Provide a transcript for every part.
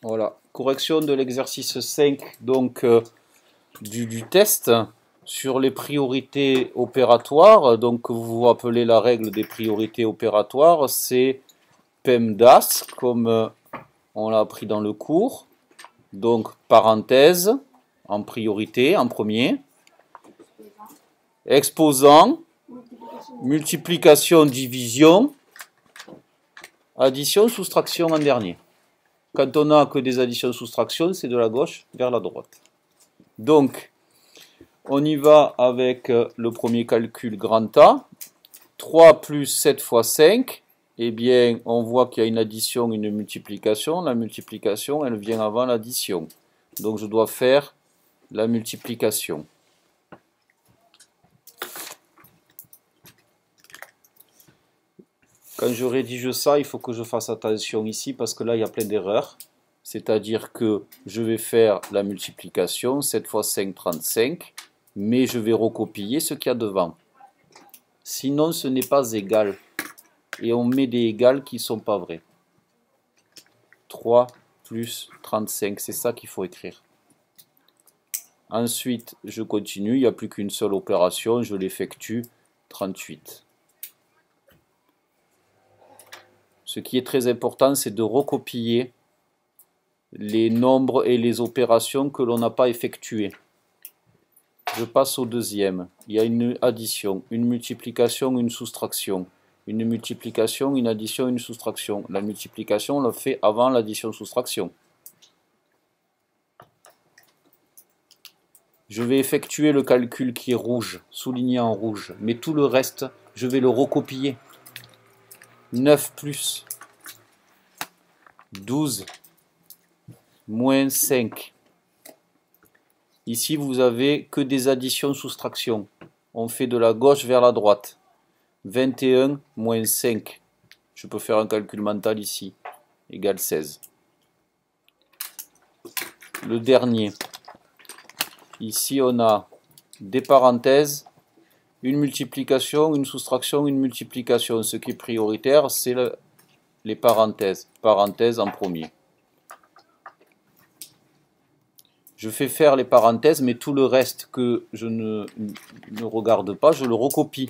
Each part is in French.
Voilà, correction de l'exercice 5 donc du test sur les priorités opératoires. Donc vous vous rappelez la règle des priorités opératoires, c'est PEMDAS comme on l'a appris dans le cours. Donc parenthèse en priorité, en premier. Exposant, multiplication, division, addition, soustraction en dernier. Quand on n'a que des additions-soustractions, c'est de la gauche vers la droite. Donc, on y va avec le premier calcul grand A. 3 plus 7 fois 5, eh bien, on voit qu'il y a une addition, une multiplication. La multiplication, elle vient avant l'addition. Donc, je dois faire la multiplication. Quand je rédige ça, il faut que je fasse attention ici parce que là, il y a plein d'erreurs. C'est-à-dire que je vais faire la multiplication, 7 fois 5, 35, mais je vais recopier ce qu'il y a devant. Sinon, ce n'est pas égal. Et on met des égales qui ne sont pas vrais. 3 plus 35, c'est ça qu'il faut écrire. Ensuite, je continue, il n'y a plus qu'une seule opération, je l'effectue, 38. Ce qui est très important, c'est de recopier les nombres et les opérations que l'on n'a pas effectuées. Je passe au deuxième. Il y a une addition, une multiplication, une soustraction. Une multiplication, une addition, une soustraction. La multiplication, on l'a fait avant l'addition-soustraction. Je vais effectuer le calcul qui est rouge, souligné en rouge. Mais tout le reste, je vais le recopier. 9 plus 12 moins 5. Ici, vous avez que des additions-soustractions. On fait de la gauche vers la droite. 21 moins 5. Je peux faire un calcul mental ici. Égale 16. Le dernier. Ici, on a des parenthèses, une multiplication, une soustraction, une multiplication. Ce qui est prioritaire, c'est les parenthèses. Parenthèses en premier. Je fais faire les parenthèses, mais tout le reste que je ne regarde pas, je le recopie.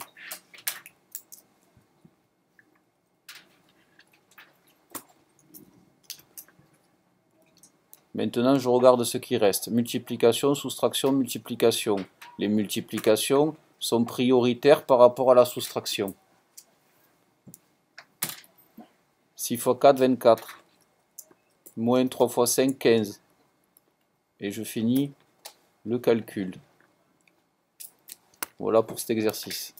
Maintenant, je regarde ce qui reste. Multiplication, soustraction, multiplication. Les multiplications sont prioritaires par rapport à la soustraction. 6 fois 4, 24. Moins 3 fois 5, 15. Et je finis le calcul. Voilà pour cet exercice.